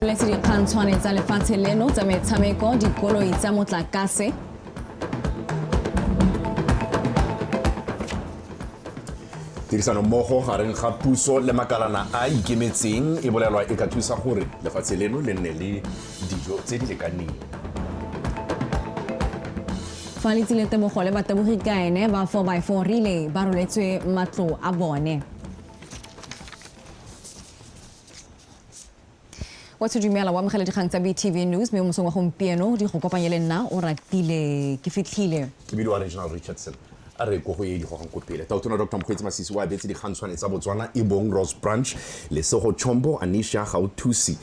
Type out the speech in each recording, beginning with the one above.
Let's Dikgang tsa lefatshe leno tsa metshameko dikoloi tsa motlakase. Tirisano mmogo gareng ga puso le makalana a ikemetseng e bolelwa e ka thusa gore lefatshe leno le nne le dijo tse di lekaneng. Fa le tsile tebogo le batebogi kaene ba 4x4 relay ba roletswe matlo a bone. What's your dumela wa mogela dikgang tsa BTV News me mosong wa gompieno di go kopanya le nna o ratile ke fitlhile. Ke bidiwa Regional Richardson a re go go e di go gang ko pele tautona Dr. Mokgweetsi Masisi wa betse dikgantshwane tsa Botswana e bong Rose Branch le sego Chombo Anisha Gauthusi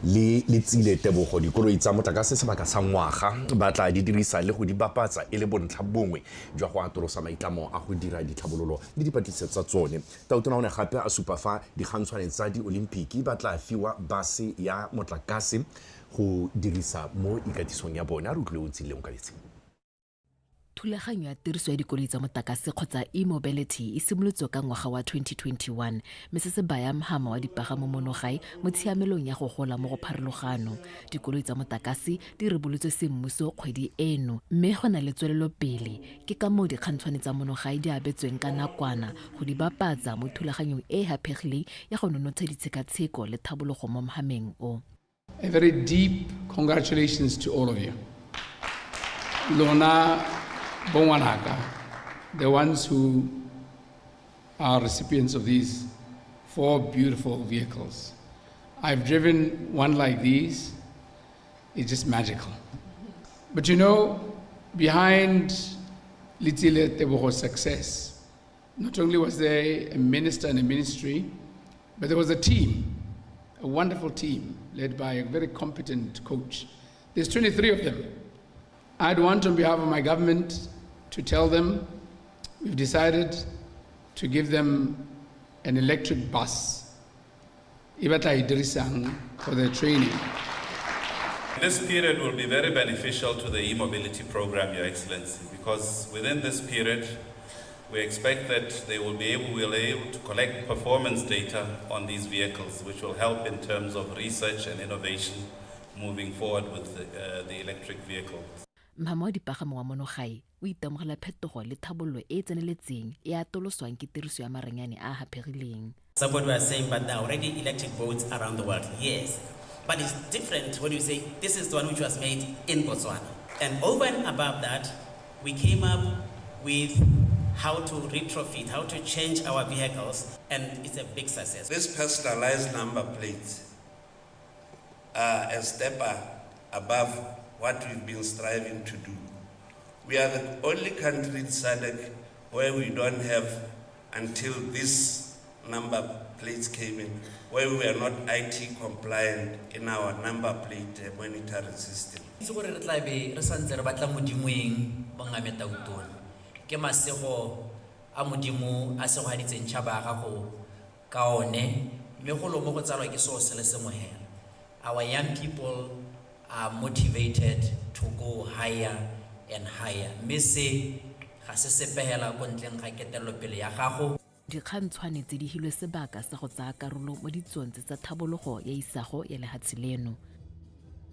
le tsile tebogo dikoloi tsa motlakase sebaka sa ngwaga ba tla di dirisa le go di bapatsa e le bontlha bongwe jwa go atolosa maitlamo a go dira ditlhabololo le dipatlisiso tsa tsone tautona one gape a supa fa dikgantshwane tsa di-Olimpiki ba tla fiwa base ya motlakase go dirisa mo ikatisong ya bone a re utlwile o tsileng ka letseng. Thulaganyo ya tiriso ya dikoloi tsa motlakase kgotsa e-mobility e simolotswe ka ngwaga wa 2021 mme se se baya mhama wa dipagamo monogae mo tshiamelong ya go gola mo go pharologano. Dikoloi tsa motlakase di rebolotswe semmuso kgwedi eno mme go na le tswelelopele ke ka moo dikgantshwane tsa monogae di abetsweng ka nakwana go di bapatsa mo thulaganyong e hapegileng ya go nonotsha ditshekatsheko le tlhabologo mo mohameng o. A very deep congratulations to all of you. Lona BOTSWANA, the ones who are recipients of these 4 beautiful vehicles. I've driven one like these. It's just magical. But you know, behind Litile Tebogo's success, not only was there a minister and a ministry, but there was a team, a wonderful team led by a very competent coach. There's 23 of them. I'd want on behalf of my government to tell them we've decided to give them an electric bus for their training. This period will be very beneficial to the e-mobility program, Your Excellency, because within this period we expect that they will be able to collect performance data on these vehicles, which will help in terms of research and innovation moving forward with the electric vehicles. Mhama wa dipagamo wa monogae o itemogela phetogo le thabololo e tseneletseng e atoloswang ke tiriso ya marenyane a hapegileng. Somebody was saying, but there are already electric boats around the world. Yes, but it's different when you say this is the one which was made in Botswana. And over and above that, we came up with how to retrofit, how to change our vehicles, and it's a big success. This personalized number plates are a step above what we've been striving to do. We are the only country in SADC where we don't have, until this number plates came in, where we are not IT compliant in our number plate monitoring system. Our young people are motivated to go higher and higher. Dikgantshwane tse di hilwe sebaka sa go tsaya karolo mo ditsong tsa tlhabologo ya isago ya lehatshe leno.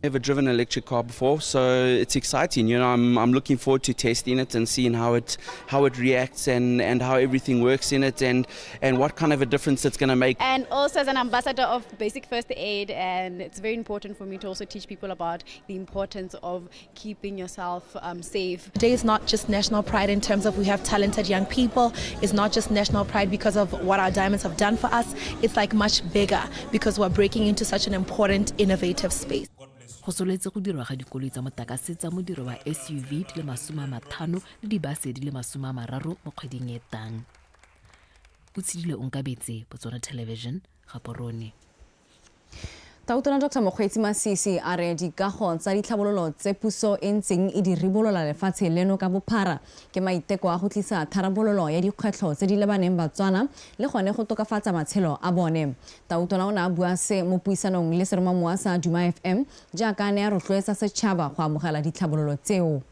Never driven an electric car before, so it's exciting. You know, I'm looking forward to testing it and seeing how it reacts and how everything works in it and what kind of a difference it's going to make. And also as an ambassador of basic first aid, and it's very important for me to also teach people about the importance of keeping yourself safe. Today is not just national pride in terms of we have talented young people. It's not just national pride because of what our diamonds have done for us. It's like much bigger because we're breaking into such an important, innovative space. Go soletse go dirwa ga dikoloi tsa motlakase tsa modiro wa SUV di le 50 le dibase di le 30 mo kgweding e tang. O tshidile Onkabetse, Botswana Television, Gaborone. Tautona Dr. Mokgweetsi Masisi a re dikago tsa ditlhabololo tse puso e ntseng e di ribolola lefatshe leno ka bophara ke maiteko a go tlisa tharabololo ya dikgwetlho tse di lebaneng Batswana le gone go tokafatsa matshelo a bone. Tautona o ne a bua se mo puisanong le seromamowa sa Duma FM jaaka ne a rotloetsa setšhaba go amogela ditlhabololo tseo.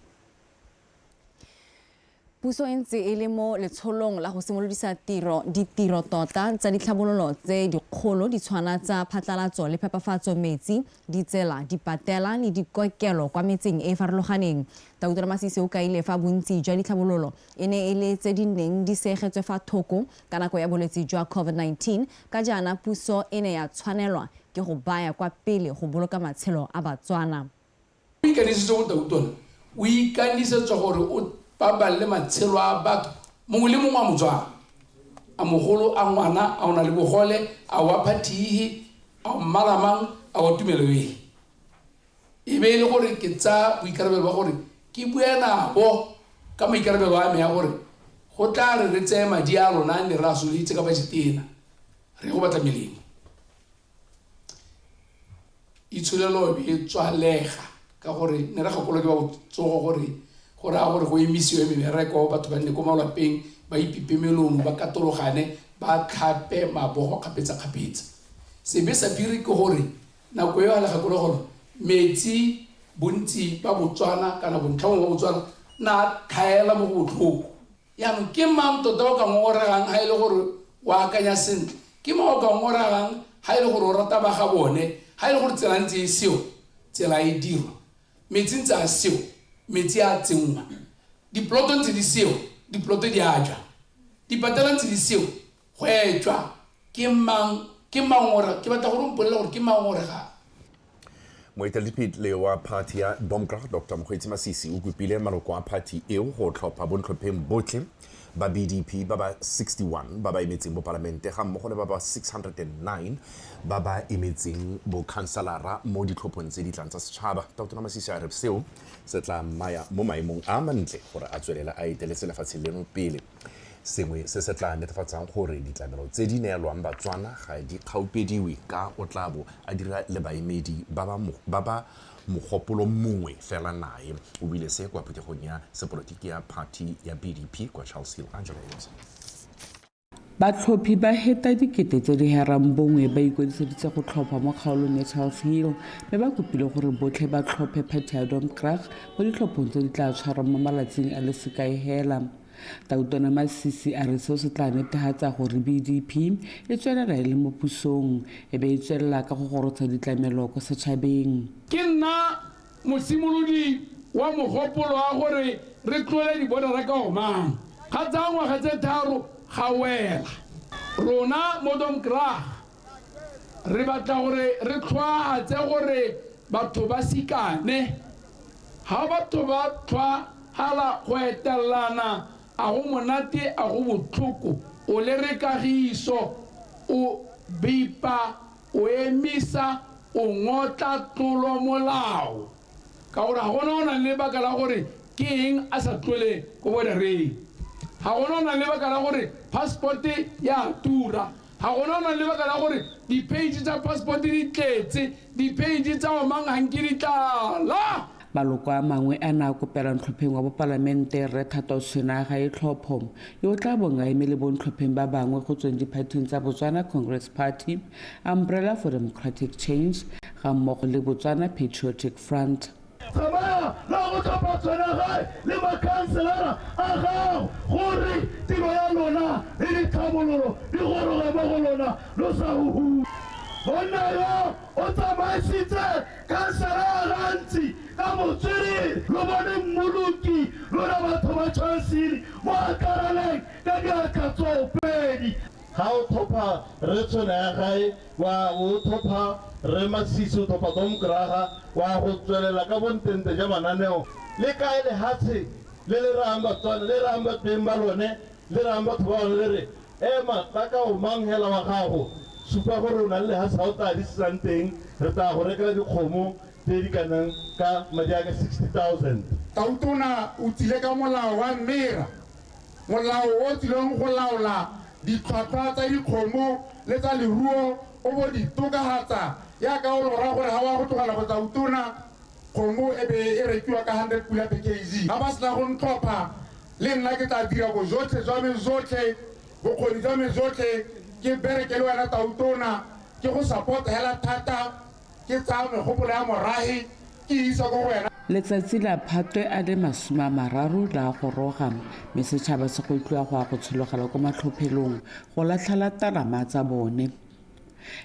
puso e ntse e le mo letsholong la go simolodisa ditiro tota tsa ditlhabololo tse dikgolo di tshwana tsa phatlalatso le phepafatso metsi, ditsela, dipatela le dikokelo kwa metseng e e farologaneng. Tautona Masisi o kaile fa bontsi jwa ditlhabololo e ne e le tse di neng di segetswe fa thoko ka nako ya bolwetse jwa COVID-19 ka jaana puso e ne ya tshwanelwa ke go baya kwa pele go boloka matshelo a Batswana. O ikanisetswa gore o baballe matshelo a batho mongwe le mongwe wa Motswana a mogolo a ngwana a ona le bogole a wa phathihi a mmalamang a wa tumelwe e be ile gore ke tsa boikarabelo ba gore ke buena bo ka maikarabelo a me ya gore go tla re tsaya madi a rona ne ra solitse ka ba ditena re go batla melemo itshulelo be tswalega ka gore ne ra gakolo ke ba tsogo gore a gore go emisiwe mebereko batho ba nne ko malapeng ba ipipe melomo ba katologane ba tlhape mabogo kgapetsa-kgapetsa sebe sa phiri ke gore nako eo a le gakolo gore metsi bontsi ba Botswana kana bontlhamo ba Botswana na tlhaela mo go botlhoko yaanong ke mang tota o ka ngoregang ha ile gore wa akanya sentle ke mang o ka ngoregang ha ile gore o rata ba ga bone ha ile gore tsela ntse e seo tsela e dirwa metsi ntse a seo metsi a tsengwa diploto ntse di seo diploto di a jwa dipatela ntse di seo go etswa ke mang ora ke batla gore mpolela gore ke mang ora ga moeteledipele wa party ya Dikgang Dr. Mokgweetsi Masisi o kopile maloko a party eo go tlhopha bontlhopheng botlhe ba BDP ba ba 61 ba ba emetseng bo parlamente ga mmogo le ba ba 609 ba ba emetseng bo kanselara mo ditlhophong tse di tlang tsa setšhaba. Dr. Masisi a re seo se tla maya mo maemong a mantle gore a tswelela a eteletse lefatshe leno pele. Sengwe se se tla netefatsang gore ditlamelo tse di neelwang Batswana ga di kgaupediwe ka o tlabo a dira le baemedi ba ba mogopolo mongwe fela nae o bile se kwa phuthegong ya sepolotiki ya party ya BDP kwa Charles Hill. Angela Emerson. Batlhophi ba heta dikete tse di herang bongwe ba ikwadiseditse go tlhopha mo kgaolong ya Charles Hill mme ba kopile gore botlhe ba tlhophe party ya Dikgang mo ditlhophong tse di tla tshwarang mo malatsing a le sekai hela. Tautona Masisi a re seo se tla netefatsa gore BDP e tswelela e le mo pusong e be e tswelela ka go gorotsha ditlamelo ko setšhabeng. Ke nna mosimolodi wa mogopolo wa gore re tlole di bona ka o mang ga tsa ngwaga tse tharo ga wela rona mo Dikgang re batla gore re tlhoatse gore batho ba sikane ha batho ba tlhoagala go etelana a go monate a go botlhoko o le re kagiso o bipa o emisa o ngotla tlolo molao ka gore ga gona o nang le baka la gore ke eng a sa tlole ko bodereng ga gona o nang le baka la gore passporte ya tura ga gona o nang le baka la gore di-page tsa passport di tletse di-page tsa omang ganke di tlala. Maloko a mangwe a na kopela ntlhopheng wa bopalamente re SETSWANA ga e tlhopho yo tla bonga emele bontlhopheng ba bangwe go tsweng diphathing tsa Botswana Congress Party, Umbrella for Democratic Change ga mmogo le Botswana Patriotic Front. Tsamaya la go tlhopha SETSWANA le makanselara a gago gore tiro ya lona le ditlhabololo di goroge mo go lona lo sa huhu bona yo o tsamaisitse kansela gantsi ka motswiri lo bone mmoloki lona batho ba tshwansiri mo akaraleng ka diatla tsoopedi ga o tlhopha re SETSWANA ya gae wa o tlhopha re Masisi o tlhopha Dikgang wa go tswelela ka bontente ja mananeo le kae lehatshe le le rang Batswana le rang bateng ba lone le rang batho ba lone le re ema ka o mang hela wa gago supa gore o na le lehatshe o tla di santeng re tla go rekela dikgomo tse di kanang ka madi a ka 60,000. Tautona o tsile ka molao wa mmera molao o tsileng go laola ditlhwatlhwa tsa dikgomo le tsa leruo o bo di tokagatsa yaka o lora gore ga wa go tlogela go tautona kgomo e be e rekiwa ka 100 pula per kg ga ba sena go ntlhopha le nna ke tla dira go jotlhe jwa me jotlhe bokgoni jwa me jotlhe ke bereke le wena tautona ke go support hela thata ke tsa megopolo ya morahi ke isa go wena. letsatsi la Phatwe a le 30 la go roga mme setšhaba se go itlwa go a go tshologela ko matlhophelong go latlhela tarama tsa bone.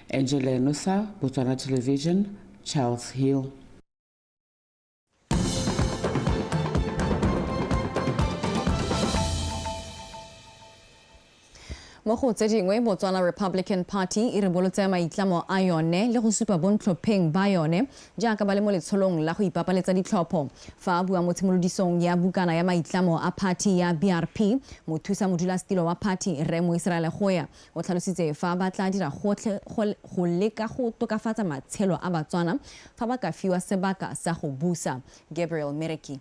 Angela Nosa, Botswana Television, Charles Hill. Mo go tse dingwe Botswana Republican Party e ribolotse maitlamo a yone le go supa bontlhopheng ba yone jaaka ba le mo letsholong la go ipapaletsa ditlhopho fa a bua mo tshimolodisong ya bukana ya maitlamo a party ya BRP mothusa modulasetilo wa party Re mo Israel Goya o tlhalositse fa ba tla dira gotlhe go leka go tokafatsa matshelo a Batswana fa ba ka fiwa sebaka sa go busa. Gabriel Mereki.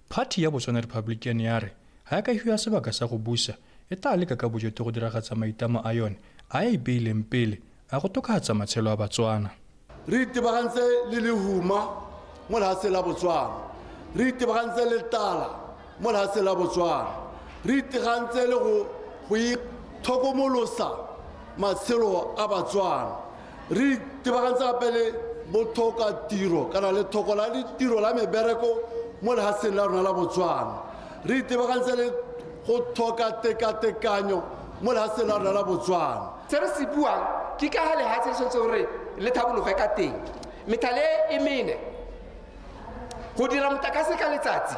Party ya Botswana Republican ya re ha ka hiwa sebaka sa go busa e tla leka ka bojete go diragatsa maitamo a yone a e beileng pele a go tokafatsa matshelo a Batswana. Re itebagantse le lehuma mo lehatsheng la Botswana, re itebagantse le tala mo lehatsheng la Botswana, re itebagantse le go itlhokomolosa matshelo a Batswana, re itebagantse gape le botlhoka tiro kana le thoko la tiro la mebereko mo lehatsheng la rona la Botswana, re itebagantse le go thoka tekatekanyo mo lehatsheng la rona la Botswana. Se re se buang ke ka ha lehatshe le tshwanetse gore le thabologe ka teng methale e mene go dira motlakase ka letsatsi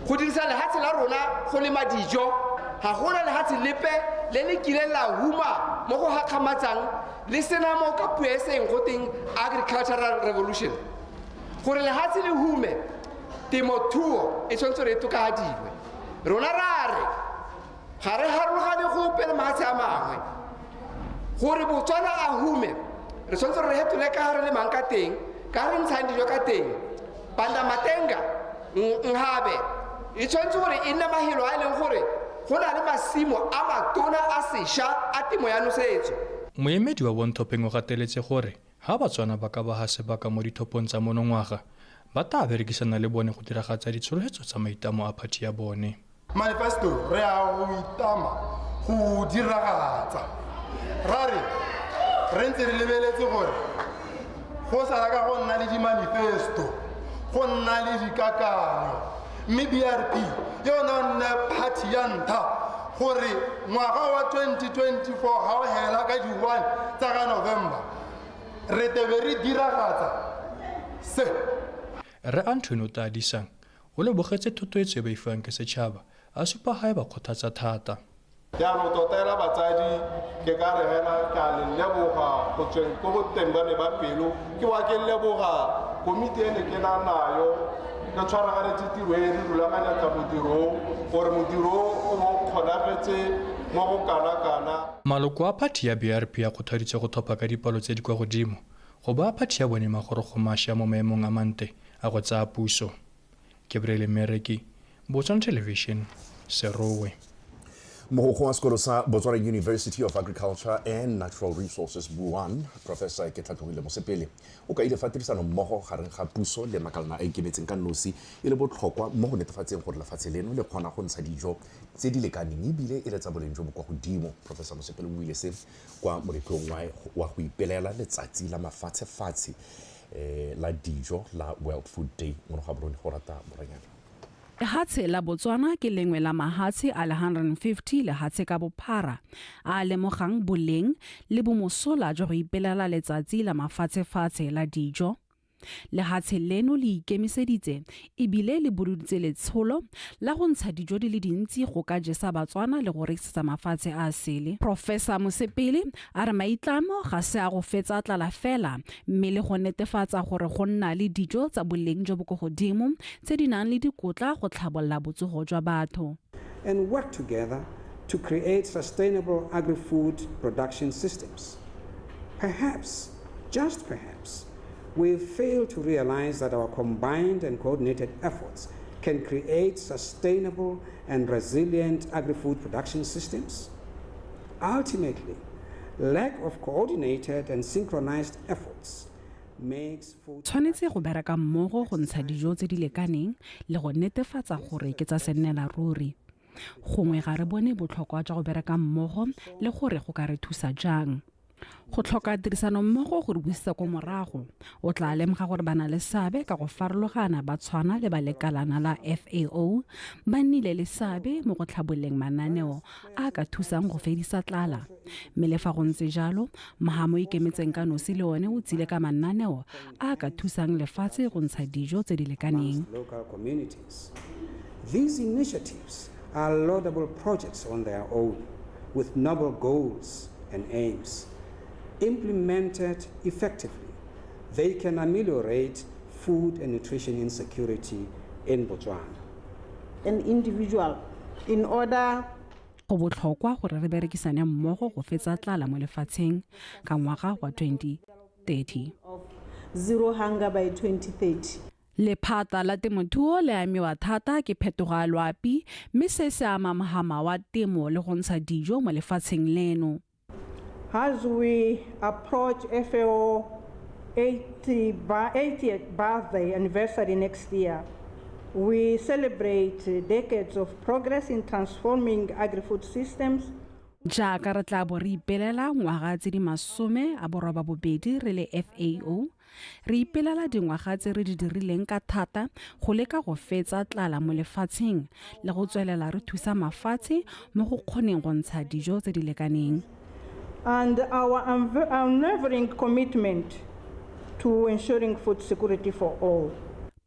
go dirisa lehatshe la rona go lema dijo ga gona lehatshe lepe le le kileng la huma mo go gakgamatsang le sena mo ka puo e seng go teng agricultural revolution gore lehatshe le hume temothuo e tshwanetse re tokafadiwe rona rare ga re harologane gope le mahatshe a mangwe gore Botswana a hume re tshwanetse re hetole ka re le mang ka teng ka re ntshang dijo ka teng banda matenga nhabe e tshwanetse gore e nne mahelo a leng gore go na le masimo a matona a sešwa a temo ya nosetso. Moemedi wa bontlhopheng o gateletse gore ha Batswana ba ka ba ha sebaka mo dithopong tsa monongwaga ba tla berekisana le bone go diragatsa ditsholofetso tsa maitamo a party ya bone. Manifesto re a go itama go diragatsa rare re ntse re lebeletse gore go sala ka go nna le di-manifesto go nna le dikakanyo mme BRP yona nne party ya ntlha gore ngwaga wa 2024 ga o hela ka di-1 tsa ka November re tebe re diragatsa se. Re Anthony Tadisang o lebogetse thotloetso e ba ifang ke setšhaba a supa gae ba kgothatsa thata. Yaanong totela batsadi ke ka re hela ka le leboga go tsweng go go teng ba ne ba pelo ke wa ke leboga komiti ene ke na nayo ke tshwaraganetse tiro e re rulaganya ka modiro gore modiro o mo kgonagetse mo go kana-kana. Maloko a party ya BRP ya kgothaditse go thopa ka dipalo tse di kwa godimo go ba party ya bone magorogo mašwa mo maemong a mante a go tsaya puso. Gabriel Mereki, Botswana Television, Serowe. Mogokgo wa sekolo sa Botswana University of Agriculture and Natural Resources BOAN, Professor Ketlatogile Mosepele o ka ile fa tirisano mmogo gareng ga puso le makalana a ikemetseng ka nosi e le botlhokwa mo go netefatseng gore lefatshe leno le kgona go ntsha dijo tse di lekaneng ebile e le tsa boleng jo bo kwa godimo. Professor Mosepele o buile se kwa moletlong wa go ipelela letsatsi la mafatshefatshe la dijo la World Food Day mo ga borone go rata moranyana. Lehatshe la Botswana ke lengwe la mahatshe a le 150 lehatshe ka bophara a lemogang boleng le bomosola jwa go ipelela letsatsi la mafatshefatshe la dijo. Lehatshe leno le ikemiseditse ebile le bududitse letsholo la go ntsha dijo di le dintsi go ka jesa Batswana le go rekisetsa mafatshe a sele. Professor Mosepele a re maitlamo ga se a go fetsa tlala fela mme le go netefatsa gore go nna le dijo tsa boleng jo bo go godimo tse di nang le dikotla go tlhabolola botsogo jwa batho. And work together to create sustainable agri-food production systems. Perhaps, just perhaps, we fail to realize that our combined and coordinated efforts can create sustainable and resilient agri-food production systems. Ultimately, lack of coordinated and synchronized efforts makes food. Tshwanetse go bereka mmogo go ntsha dijo tse di lekaneng le go netefatsa gore ke tsa senela ruri. Gongwe ga re bone botlhokwa jwa go bereka mmogo le gore go ka re thusa jang. Go tlhoka tirisano mmogo go re buisa ko morago. O tla lemoga gore bana le seabe ka go farologana ba tshwana le ba lekalana la FAO ba nnile le seabe mo go tlhaboleng mananeo a ka thusang go fedisa tlala. Mme le fa go ntse jalo, Mahamo ikemetseng ka nosi le one o tsile ka mananeo a ka thusang lefatshe go ntsha dijo tse di lekaneng. These initiatives are laudable projects on their own with noble goals and aims. Implemented effectively, they can ameliorate food and nutrition insecurity in Botswana. An individual, in order go botlhokwa gore re berekisane mmogo go fetsa tlala mo lefatsheng ka ngwaga wa 2030. Zero hunger by 2030. Lephata la temothuo le amiwa thata ke phetogo ya loapi, mme se se ama mogama wa temo le go ntsha dijo mo lefatsheng leno. As we approach FAO 80th birthday anniversary next year, we celebrate decades of progress in transforming agri-food systems. Jaaka re tla bo re ipelela ngwaga tse di 82 re le FAO, re ipelela dingwaga tse re di dirileng ka thata go leka go fetsa tlala mo lefatsheng le go tswelela re thusa mafatshe mo go kgoneng go ntsha dijo tse di lekaneng. And our unwavering commitment to ensuring food security for all.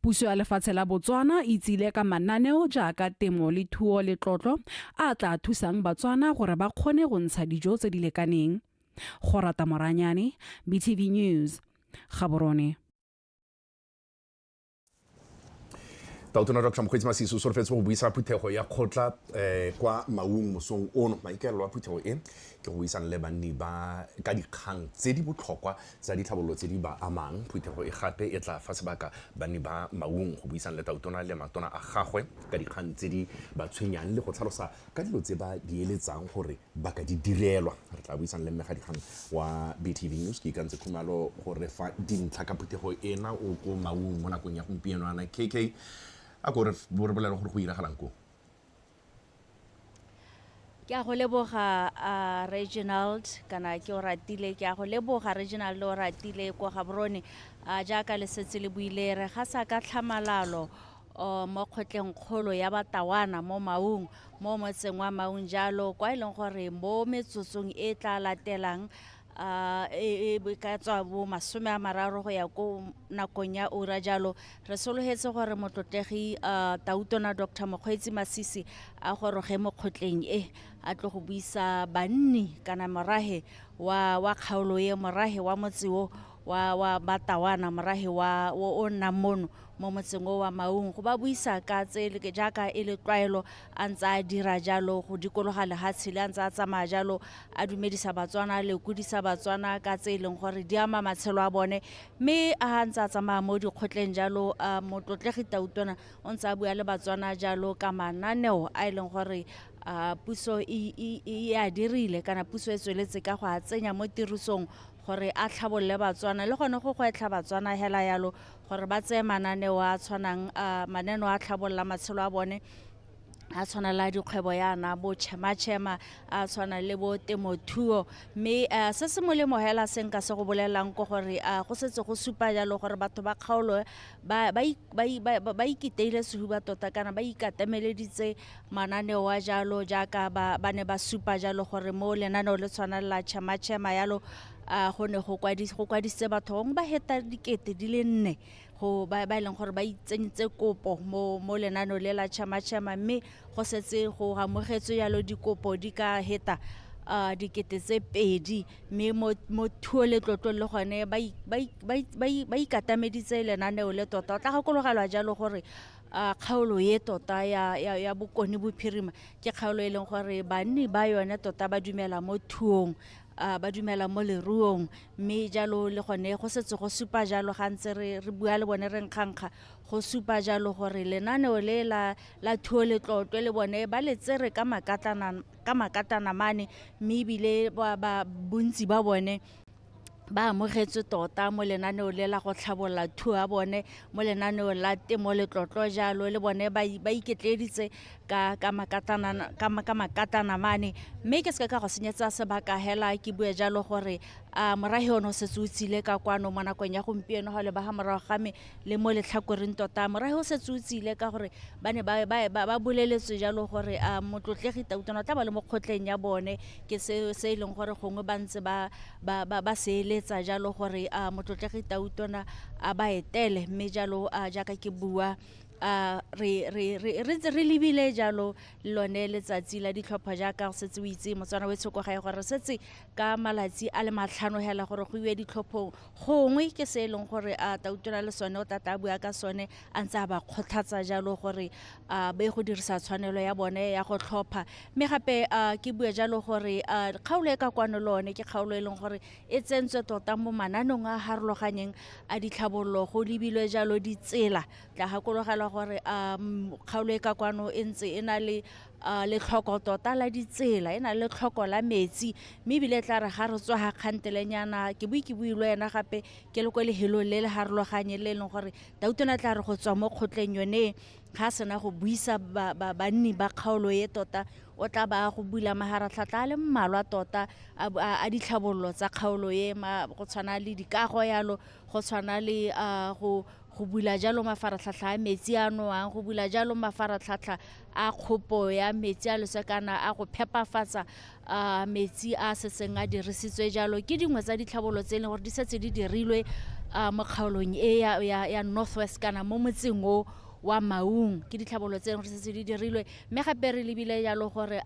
Puso ya lefatshe la Botswana e tsile ka mananeo jaaka temo le thuo le tlotlo a tla thusang Batswana gore ba kgone go ntsha dijo tse di lekaneng. Go rata Moranyane, BTV News, Gaborone. Tautona Dr. Mokgweetsi Masisi o solofetse go buisa phuthego ya kgotla kwa Maun mosong ono. Maikaelelo a phuthego e ke go buisana le banni ba ka dikgang tse di botlhokwa tsa ditlhabololo tse di ba amang. Phuthego e gape e tla fa sebaka banni ba Maun go buisana le Tautona le matona a gagwe ka dikgang tse di ba tshwenyang le go tlhalosa ka dilo tse ba di eletsang gore ba ka di direlwa. Re tla buisana le mmega dikgang wa BTV News ke ikantse khumalo gore fa dintlha ka phuthego ena o ko Maun mo nakong ya gompieno ana KK a gore borebolelo gore go iragalang ko. Ke a go leboga Reginald kana ke o ratile ke a go leboga Reginald o ratile ko Gaborone jaaka le setse le buile re ga sa ka tlhamalalo mo kgotleng kgolo ya Batawana mo Maun mo motseng wa Maun jalo kwa ileng gore mo metsotsong e tla latelang e ka tswa bo 30 go ya ko nakong ya ura jalo re sologetse gore motlotlegi Tautona Dr. Mokgweetsi Masisi a goroge mo kgotleng e a tlo go buisa banni kana morahe wa kgaolo ye morahe wa motseo wa Batawana morahe wa o namono mo motseng wa Maun go ba buisa ka tsele ke jaaka e le tlwaelo a ntsa dira jalo go dikologa le hatshile a ntsa tsamaya jalo a dumedisa Batswana le kudisa Batswana ka tseleng gore di ama matshelo a bone mme a ntsa tsamaya mo dikgotleng jalo motlotlegi Tautona o ntsa bua le Batswana jalo ka mananeo a ileng gore puso e a dirile kana puso e tsweletse ka go a tsenya mo tirisong gore a tlhabolle Batswana le gone go etla Batswana hela yalo gore ba tseye mananeo a tshwanang mananeo a tlhabolla matshelo a bone a tshwana la dikgwebo yana bo chema a tshwana le bo temothuo mme se se molemo hela se nka se go bolelang go gore go setse go supa jalo gore batho ba kgaolo ba ikiteile sehuba tota kana ba ikatemeleditse mananeo a jalo jaaka ba ne ba supa jalo gore mo lenaneo le tshwana la chema yalo go ne go kwadisitse batho bangwe ba heta dikete di le 4 go ba ileng gore ba itsenyetse kopo mo lenaneo le la chema mme go setse go amogetswe jalo dikopo di ka heta dikete tse 2 mme mo thuo le tlotlo le gone ba ikatameditse lenaneo le tota o tla gakologelwa jalo gore kgaolo ye tota ya bokoni bophirima ke kgaolo e leng gore banni ba yone tota ba dumela mo thuong ba dumela mo leruong mme jalo le gone go setse go supa jalo ga ntse re bua le bone re nkgankga go supa jalo gore lenaneo le la thuo le tlotlo le bone ba letsere ka makatana mane mme ebile ba bontsi ba bone ba amogetswe tota mo lenaneo le la go tlhabolola thuo ya bone mo lenaneo la temo letlotlo jalo le bone ba iketleditse ka makatana mane mme ke se ka go senyetsa sebaka hela ke bue jalo gore morahi ono se tsutsile ka kwano mo nakong ya gompieno ga le ba morago game le mo letlhakoreng tota morahi o se tsutsile ka gore ba ne ba boleletswe jalo gore motlotlegi Tautona tla ba le mo kgotleng ya bone ke se e leng gore gongwe ba ntse ba seeletsa jalo gore motlotlegi Tautona a ba etele mme jalo jaaka ke bua re lebile jalo lone letsatsi la ditlhopha jaaka setse o itse motswana we tshoko ga gore setse ka malatsi a le matlhano hela gore go iwe ditlhophong gongwe ke se e leng gore Tautona le sone o tata bua ka sone a ntse a ba kgothatsa jalo gore be go dirisa tshwanelo ya bone ya go tlhopha mme gape ke bua jalo gore kgaolo e ka kwano lone ke kgaolo e leng gore e tsentswe tota mo mananong a harologanyeng a ditlhabololo go lebilwe jalo ditsela tla gakologela gore kgaolo e ka kwano e ntse e na le tlhoko tota la ditsela e na le tlhoko la metsi mme ebile tla re ga re tswa ga kgantelenyana ke builwe yena gape ke le ko lehelo le le harologanye le leng gore Tautona tla re go tswa mo kgotleng yone ga sena go buisa banni ba kgaolo e tota o tla ba go bula maharatlhatlha a le mmalwa tota a ditlhabololo tsa kgaolo e go tshwana le dikago yalo go tshwana le go bula jalo mafaratlhatlha a metsi a noang go bula jalo mafaratlhatlha a kgopo ya metsi a lesekana a go phepafatsa metsi a setseng a dirisitswe jalo ke dingwe tsa ditlhabololo tse e leng gore di setse di dirilwe mo kgaolong e ya Northwest kana mo motseng o wa Maun ke ditlhabololo tse e leng gore setse di dirilwe mme gape re lebile jalo gore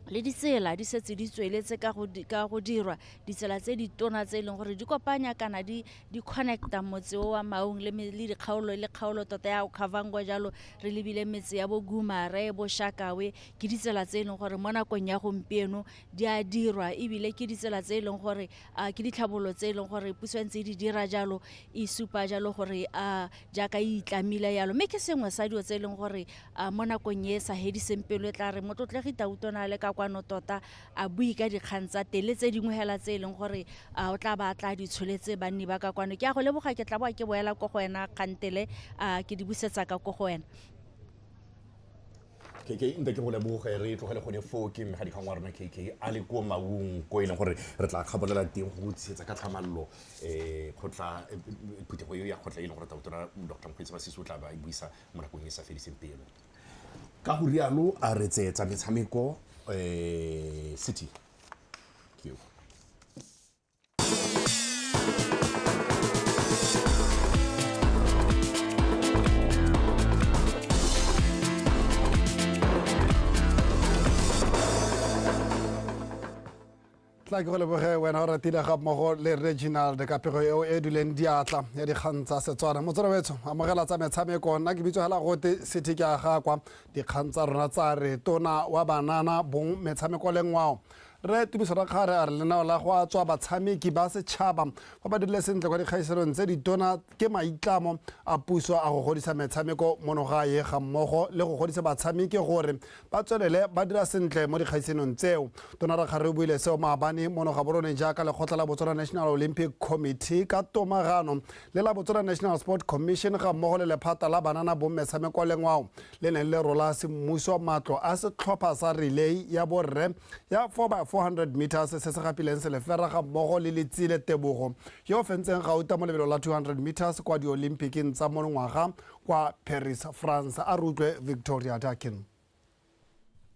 le ditsela di setse di tsweletse ka go dirwa ditsela tse di tona tse e leng gore di kopanya kana di connecta motse wa Maun le kgaolo tota ya Okavango jalo re lebile metse ya bo Gumare bo Shakawe ke ditsela tse e leng gore mo nakong ya gompieno di a dirwa ebile ke ditsela tse e leng gore ke ditlhabololo tse e leng gore puso ntse di dira jalo e supa jalo gore jaaka e itlamile jalo mme ke sengwe sa dio tse e leng gore mo nakong e sa hediseng pelo e tla re motlotlegi Tautona le ka kwano tota a bui ka dikgang tsa tele tse dingwe hela tse e leng gore o tla ba tla di tsholetse banni ba ka kwano ke a go leboga ke tla boa ke boela ko go wena kgantele ke di busetsa ka ko go wena KK nte ke go leboga re tlogele gone fo ke mme ga dikgang wa rona KK a le ko Maun ko e leng gore re tla kgabolela teng go tshetsa ka tlhamallo kgotla phutego ya kgotla e leng gore Tautona Dr. Mokgweetsi o tla ba e buisa mo nakong e sa fediseng pelo ka go rialo a re tsetsa metshameko City. Q. tla ke go leboge wena o ratile ga mmogo le regional de kapego eo e duleng diatla ya dikgang tsa Setswana motswedi wetso amogela tsa metshameko nna ke bitso hela gote City ke a gakwa dikgang tsa rona tsa re tona wa banana bong metshameko le ngwao re tumisana khare a re lenao la go a tswa batshameki ba setšhaba ba ba dirile sentle kwa dikgaiselong tse ditona ke maitlamo a puso a go godisa metshameko mono gae ga mmogo le go godisa batshameki gore ba tswelele ba dira sentle mo dikgaiselong tseo tona re kgare buile seo maabane mono ga borone jaaka lekgotla la Botswana National Olympic Committee ka tomagano le la Botswana National Sport Commission ga mmogo le lephata la banana bo metshameko le ngwao le ne le rola semmuso matlo a setlhopha sa relay ya borre ya 4x400 meters se se gapileng se lefera ga mmogo le Letsile Tebogo yo fentseng gauta mo lebelo la 200 meters kwa di-Olympiceng tsa monongwaga kwa Paris, France a rutlwe Victoria Dakin.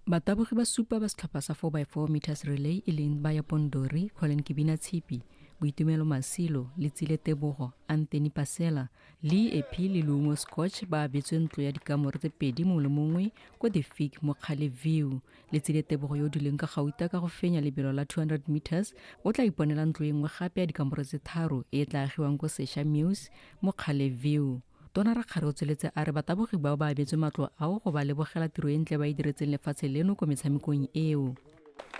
Batabogi ba supa ba setlhopha sa 4x4 meters relay e leng ba ya Pondori, Colin Kibina Tshipi, Boitumelo Masilo, Letsile Tebogo, Anthony Pasela, le Epi le Lungo Scotch ba abetswe ntlo ya dikamore tse pedi mo le mongwe ko The Fig mo Kgaleview. Letsile Tebogo yo dileng ka gauta ka go fenya lebelo la 200 meters o tla iponela ntlo engwe gape ya dikamore tse tharo e tla agiwang ko Sesha Muse mo Kgaleview. Tona Rakgare o tsweletse a re batabogi bao ba abetswe matlo ao go ba lebogela tiro e ntle ba e diretseng lefatshe leno ko metshamekong eo.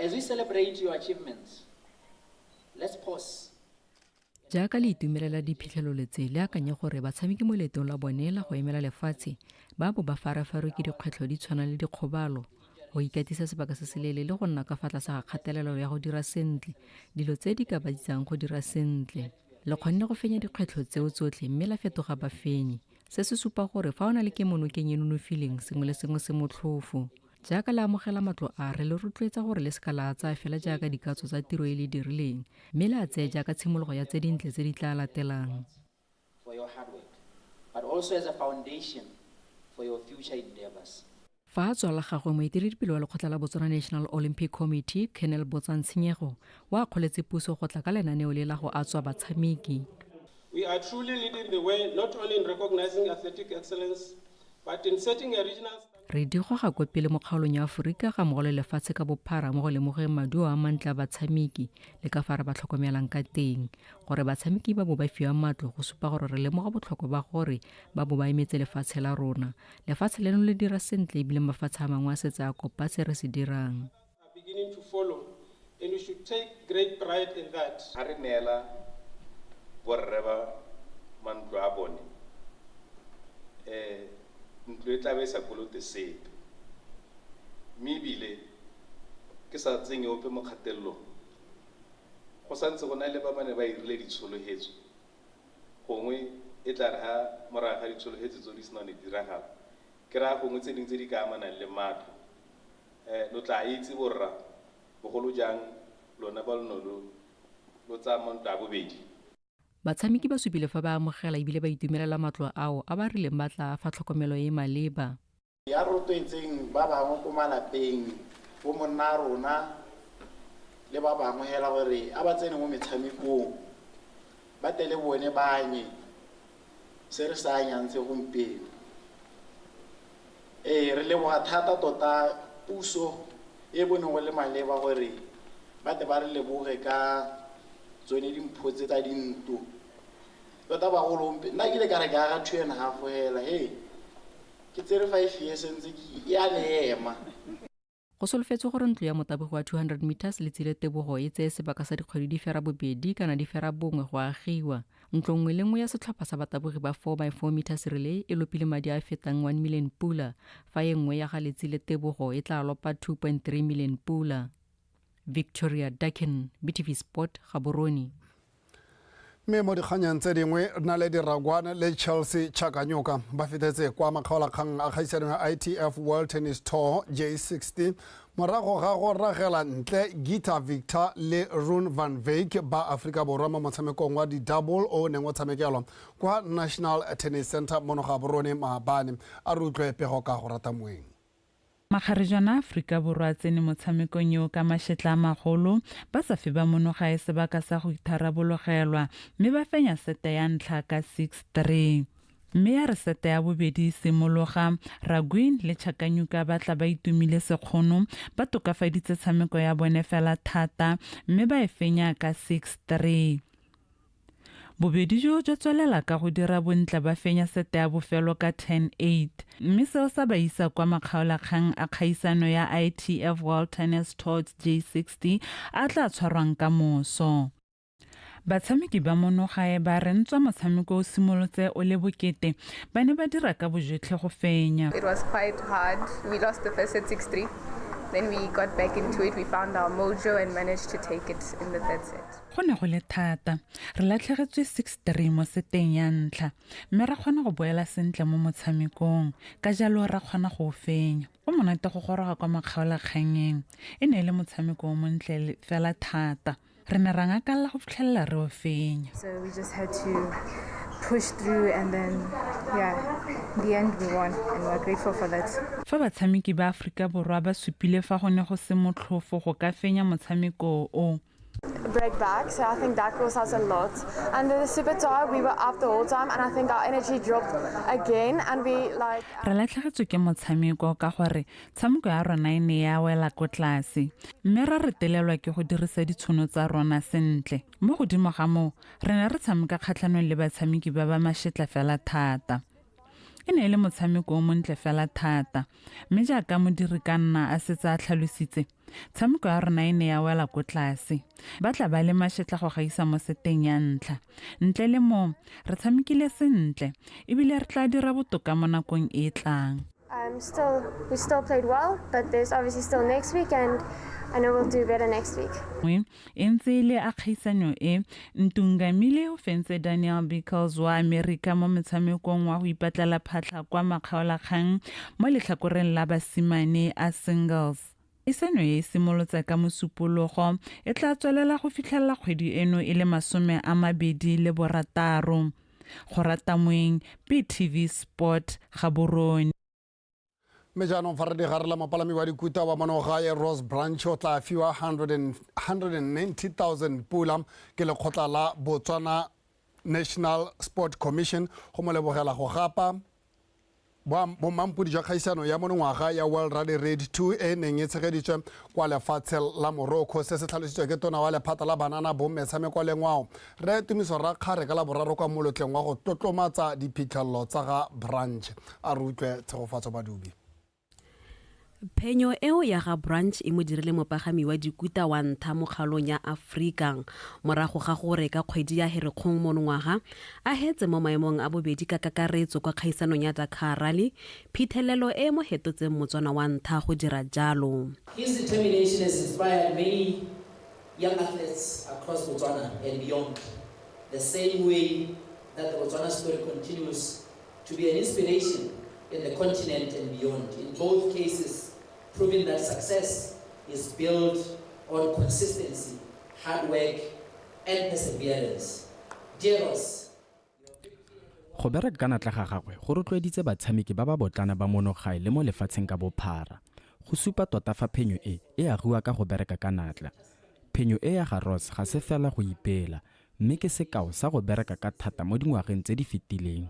As we celebrate your achievements, let's pause. Jaaka le itumelela diphitlhelelo tse le akanya gore batshameki mo letong la bone la go emela lefatshe ba bo ba farafarwe ke dikgwetlho di tshwana le dikgobalo go ikatisa sebaka se se leele le go nna ka fa tlase ga kgatelelo ya go dira sentle dilo tse di ka ba ditsang go dira sentle le kgonne go fenya dikgwetlho tseo tsotlhe mme la fetoga bafenyi se se supa gore fa o na le kemonokeng e nonofileng sengwe le sengwe se motlhofo jaaka le amogela matlo a re le rotloetsa gore le seka la tsaya fela jaaka dikatso tsa tiro e le dirileng mme le a tseye jaaka tshimologo ya tse dintle tse di tla latelang for your hard work, but also as a foundation for your future endeavors. fa a tswala gagwe moeteledipele wa lekgotla la Botswana National Olympic Committee Colonel Botsantshego wa kgoletse puso go tla ka lenaneo le la go atswa batshameki. We are truly leading the way not only in recognizing athletic excellence but in setting a regional re di go ga kwa pele mo kgaolong ya Aforika ga mo go le lefatshe ka bophara mo go lemogeng maduo a mantle a batshameki le ka fa re ba tlhokomelang ka teng gore batshameki ba bo ba fiwa matlo go supa gore re lemoga botlhokwa ba gore ba bo ba emetse lefatshe la rona lefatshe leno le dira sentle ebile mafatshe a mangwe a setse a kopa se re se dirang beginning to follow and we should take great pride in that. Ha re neela borre ba mantlo a bone ntlo e tla be sa kolote sepe mme ebile ke sa tsenye ope mo kgatelelong go santse go na le ba bane ba irile ditsholohetso gongwe e tla re ha morago ga ditsholohetso tse di sena di diragala ke ra gongwe tse dingwe tse di ka amanang le matlo lo tla itse borra bogolo jang lona ba lo tsa mantlo a bobedi batshameki ba supile fa ba amogela ebile ba itumelela matlo ao a ba rileng ba tla fa tlhokomelo e maleba ya rotloetseng ba bangwe ko malapeng bo monna rona le ba bangwe hela gore a ba tsene mo metshamekong ba tele bone banye se re sa nyantse gompieno re leboga thata tota puso e bone go le maleba gore ba te ba re leboge ka tsone dimpho tse tsa dinto tota bagolo nna ke le ka re ka ga 2.5 hela ke tsere 5 years ntse ke ya leema go solofetse gore ntlo ya motabogo wa 200 meters le tsile tebogo e tseye sebaka sa dikgwedi di fera bobedi kana di fera bongwe go agiwa ntlo nngwe le nngwe ya setlhopha sa batabogi ba 4x4 meters relay e lopile madi a fetang 1 million pula fa e nngwe ya ga letsile tebogo e tla lopa 2.3 million pula Victoria Dikgang, BTV Sport, Gaborone. mme mo dikganyang tse dingwe na le diragwana le Chelsea Chakanyoka ba fetetse kwa makgaolakgang a kgaisano ya ITF World Tennis Tour J60 morago ga go ragela ntle Gita Victor le Rune van Wyk ba Afrika Borwa mo motshamekong wa di-double o neng o tshamekelwa kwa National Tennis Center mo Gaborone maabane a re utlwe pego ka go rata moeng Makgarijana Afrika Borwa tsene motshamekong yo ka mashetla a magolo ba sa fe ba monoga e sebaka sa go itharabologelwa mme ba fenya sete ya ntlha ka 6-3 mme ya re sete ya bobedi simologa Ragwin le Chakanyuka ba tla ba itumile sekgono ba tokafaditse tshameko ya bone fela thata mme ba e fenya ka 6-3 bobedi jo jwa tswelela ka go dira bontle ba fenya sete ya bofelo ka 10-8 mme seo sa ba isa kwa makgaolakgang a kgaisano ya ITF World Tennis Tour J60 a tla tshwarwang ka moso batshameki ba monogae ba rentswa motshameko o simolotse o le bokete ba ne ba dira ka bojotlhe go fenya. It was quite hard. We lost the first set 6-3. Then we got back into it. We found our mojo and managed to take it in the third set. Go ne go le thata re latlhegetswe 6-3 mo seteng ya ntlha mme ra kgona go boela sentle mo motshamekong ka jalo ra kgona go fenya go monate go goroga kwa makgaolakganyeng e ne le motshameko o montle fela thata re ne ra ngakalla go fitlhelela re o fenya. So we just had to push through and then in the end we won and we're grateful for that. Fa batshameki ba Afrika Borwa ba supile fa go ne go se motlhofo go ka fenya motshameko o break back, so I think that cost us a lot. And the super tire, we were up the whole time, and I think our energy dropped again, and we like. Re latlhegetswe ke motshameko ka gore tshameko ya rona e ne ya wela ko tlase mme ra retelelwa ke go dirisa ditshono tsa rona sentle mo godimo ga moo re ne re tshameka kgatlhanong le batshameki ba ba mashetla fela thata e ne le motshameko o montle fela thata mme jaaka modiri ka nna a setse a tlhalositse tshameko ya rona e ne ya wela ko tlase ba tla ba le mashetla go gaisa mo seteng ya ntlha ntle le mo re tshamekile sentle ebile re tla dira botoka mo nakong e tlang. We still played well, but there's obviously still next week, and I know we'll do better next week. Entse le a kgaisano e Ntungamile o fentse Daniel Bickles wa America mo metshamekong wa go ipatlela phatlha kwa makgaolakgang mo letlhakoreng la basimane a singles. Iseno e simolotse ka mosupologo e tla tswelela go fitlhela kgwedi eno e le 26. Go rata moeng BTV Sport Gaborone. Me jaanong fa re di garela mapalami wa dikuta wa monogae Rose Branch o tla fiwa 190,000 pula ke lekgotla la Botswana National Sport Commission go mo lebogela go gapa bomampudi jwa kgaisano ya monongwaga ya World Rally Raid 2 e neng e tshegeditswe kwa lefatshe la Morocco se se tlhalositswe ke tona wa lephata la banana bommetshameko le ngwao re tumiso ra kgare ka la boraro kwa molotleng wa go tlotlomatsa diphitlhelelo tsa ga Branch a re utlwe tshegofatso badubi. Phenyo eo ya ga Branch e mo dirile mopagami wa dikuta wa ntha mo kgaolong ya Afrika morago ga gore ka kgwedi ya Herekgong monongwaga a hetse mo maemong a bobedi ka kakaretso kwa kgaisanong ya Dakar Rally phithelelo e mo hetotseng motswana wa ntha go dira jalo. His determination has inspired many young athletes across Botswana and beyond. The same way that the Botswana story continues to be an inspiration in the continent and beyond. In both cases, proving that success is built on consistency, hard work, and perseverance. Dear Ross, go bereka ka natla ga gagwe go rotloeditse batshameki ba ba botlana ba monogae le mo lefatsheng ka bophara go supa tota fa phenyo e agiwa ka go bereka ka natla. Phenyo e ya ga Ross ga se fela go ipela mme ke sekao sa go bereka ka thata mo dingwageng tse di fetileng.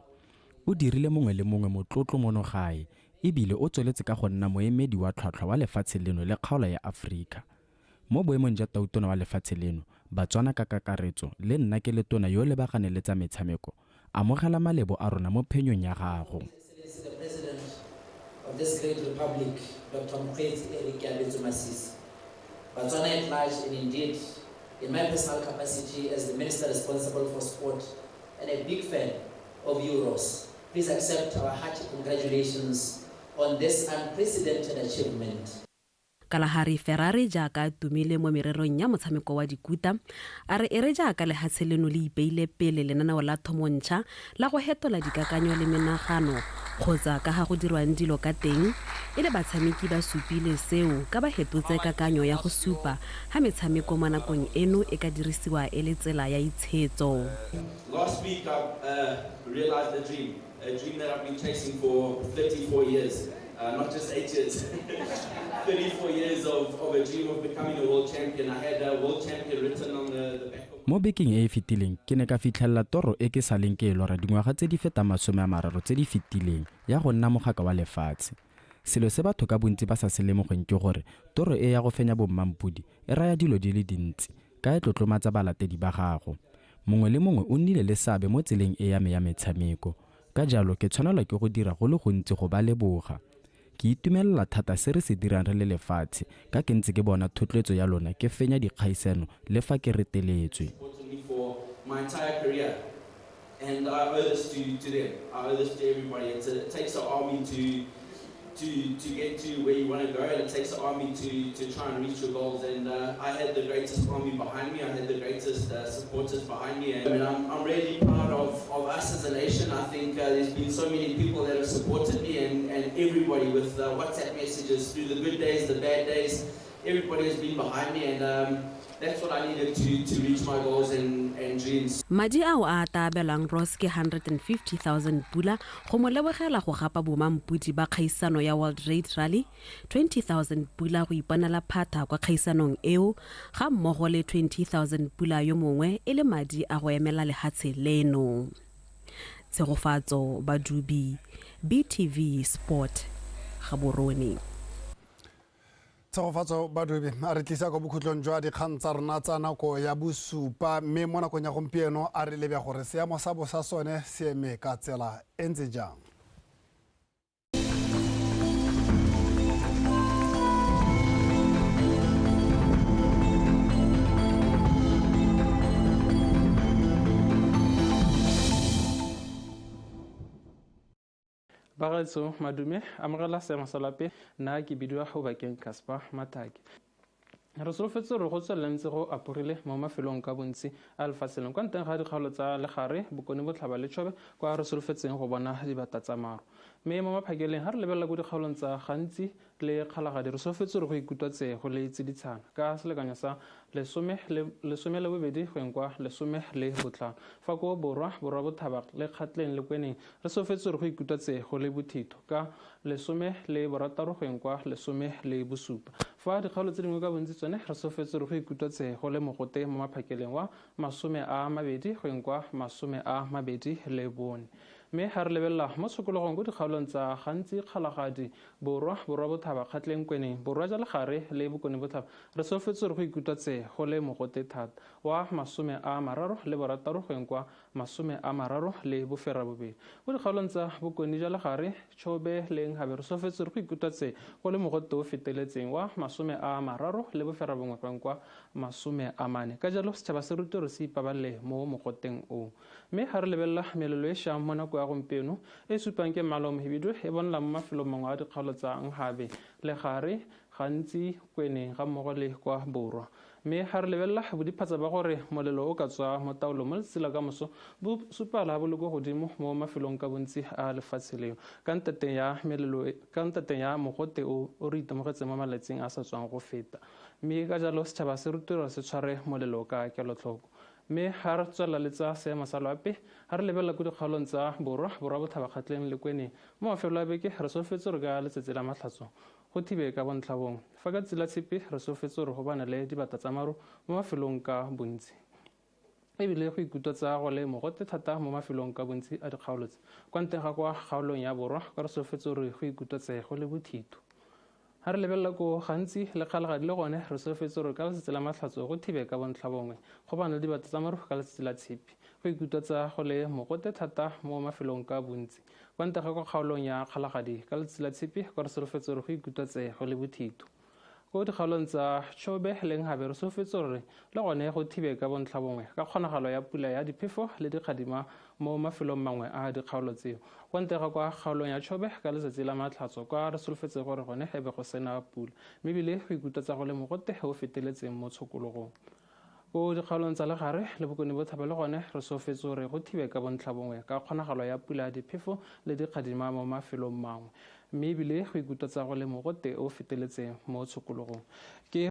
O dirile mongwe le mongwe motlotlo monogae ebile o tsweletse ka go nna moemedi wa tlhotlhwa wa lefatshe leno le kgaolo ya Afrika. Mo boemong jwa tautona wa lefatshe leno Batswana ka kakaretso le nna ke letona yo lebagane le tsa metshameko amogela malebo a rona mo phenyong ya gago. the President of this great republic, Dr. Botswana at large, and indeed, in my personal capacity as the Minister responsible for sport and a big fan of Euros, please accept our hearty congratulations on this unprecedented achievement. Kalahari Ferrari jaaka tumile mo mererong ya motshameko wa dikuta a re ere jaaka le hatseleno le ipeile pele lenaneo la thomontsha la go hetola dikakanyo le menagano kgotsa ka ga go dirwang dilo ka teng e le batshameki ba supile seo ka ba hetotse kakanyo ya go supa ha metshameko mo nakong eno e ka dirisiwa e le tsela ya itshetso. Last week I realized a dream that I've been chasing for 34 years. Not just 8 years, 34 years of a dream of becoming a world champion. I had a world champion written on the back of Mo bekeng e fetileng ke ne ka fitlhella toro e ke saleng ke lora dingwaga tse di feta 30 tse di fetileng ya go nna mogaka wa lefatshe. Selo se batho ka bontsi ba sa se lemogeng ke gore toro e ya go fenya bommampudi e raya dilo di le dintsi ka e tlotlomatsa balatedi ba gago. Mongwe le mongwe o nnile le sabe mo tseleng e ya metshameko. Ka jalo ke tshwanelwa ke go dira go le gontsi go ba leboga. Ke itumelela thata se re se dirang re le lefatshe ka ke ntse ke bona thotloetso ya lona ke fenya dikgaisano le fa ke reteletswe. For my entire career, and I owe this to them. I owe this to everybody. It takes an army to get to where you want to go, and it takes an army to try and reach your goals. And I had the greatest army behind me. I had the greatest supporters behind me, and I'm really proud of us as a nation. I think there's been so many people that have supported me, and everybody with WhatsApp messages through the good days, the bad days. Everybody has been behind me, and that's what I needed to reach my goals and dreams. Madi ao a tabelang Ross ke 150,000 pula go mo lebogela go gapa bomampudi ba kgaisano ya World Raid Rally, 20,000 pula go ipanela phata kwa kgaisanong eo ga mmogo le 20,000 pula yo mongwe e le madi a go emela lehatshe leno. Tshegofatso Badubi, BTV Sport Gaborone. Tshegofatso Badubi a re tlisa go bokhutlong jwa dikgang tsa rona tsa nako ya bosupa mme mo nakong ya gompieno a re lebya gore seemo sa bosa sone se eme ka tsela e ntse jang. Bagaetso madume amogela seemo sa lape nna ke bidiwa go bakeng Casper Mataki. Re solofetse re go tswelentse go aporile mo mafelong ka bontsi a lefatsheng kwa nteng ga dikgaolo tsa legare bokone botlhaba le tšhobe kwa re solofetseng go bona dibata tsa maru. Mme mo maphakeleng ga re lebelela ko dikgaolong tsa gantsi le kgalagadi re solofetse re go ikutwatse go le tsiditshana ka selekanyo sa 12 go eng kwa 15 fa ko borwa bothaba le kgatleng le kweneng re solofetse re go ikutwatse go le bothito ka 16 go eng kwa 17 fa dikgaolo tse dingwe ka bontsi tsone re solofetse re go ikutwatse go le mogote mo maphakeleng wa 20 go eng kwa 24. Mme ga re lebelela mo tshokologong ko dikgaolong tsa gantsi kgalagadi borwa bothaba kgatleng kweneng borwa ja legare le bokone botlhaba re solofetse re go ikutwatse go le mogote thata wa 36 go eng kwa 32. Mo dikgaolong tsa bokone ja legare tšhobe le nghabe re solofetse re go ikutwatse go le mogote o feteletseng wa 31 go eng kwa 40. Ka jalo setšhaba se rute re se ipabalele mo mogoteng o. Mme ga re lebelela melelo e šang mo nako ya gompieno e supang ke mmala o mohibidu e bonela mo mafelong mangwe a dikgaolo tsa nghabe legare gantsi kweneng ga mmogo le kwa borwa. Mme ga re lebelela bodiphatsa ba gore molelo o ka tswa mo taolong mo letsela ka moso bo supala bo le go godimo mo mafelong ka bontsi a lefatshe leo ka ntateng ya mogote o re itemogetseng mo malatsing a sa tswang go feta. Mme ka jalo setšhaba se rutira se tshware molelo ka kelotlhoko. Mme ga re tswela le tsa seemo sa loape ga re lebelela ko dikgaolong tsa borwa bothaba kgatleng le kweneng mo mafelo a beke re solofetse re ka letsatsi la matlhatso go thibe ka bontlhabong fa ka tselatshepe re solofetse gore go bana le dibata tsa maru mo mafelong ka bontsi ebile go ikutwatsa go le mogote thata mo mafelong ka bontsi a dikgaolo tse kwa nteng ga kwa kgaolong ya borwa ka re solofetse gore go ikutwatse go le bothito. Ga re lebelela ko gantsi le kgalagadi le gone re solofetse gore ka letsatsi la matlhatso go thibe ka bontlhabongwe go bana le dibata tsa maru ka letsatsi la tshepi go ikutwatsa go le mogote thata mo mafelong ka bontsi kwa ntle ga kwa kgaolong ya kgalagadi ka letsatsi la tshepi kwa re solofetse gore go ikutwatse go le bothito. Ko dikgaolong tsa tšhobe le nghabe re solofetse gore le gone go thibe ka bontlhabongwe ka kgonagalo ya pula ya diphefo le dikgadima mo mafelong mangwe a dikgaolo tseo kwa ntle ga kwa kgaolong ya tšhobe ka letsatsi la matlhatso kwa re solofetse gore gone e be go sena pula mme ebile go ikutwatsa go le mogote o feteletseng mo tshokologong. Ko dikgaolong tsa legare le bokone bothaba le gone re solofetse gore go thibe ka bontlhabongwe ka kgonagalo ya pula ya diphefo le dikgadima mo mafelong mangwe mme ebile go ikutwatsa go le mogote o feteletseng mo tshokologong. Ke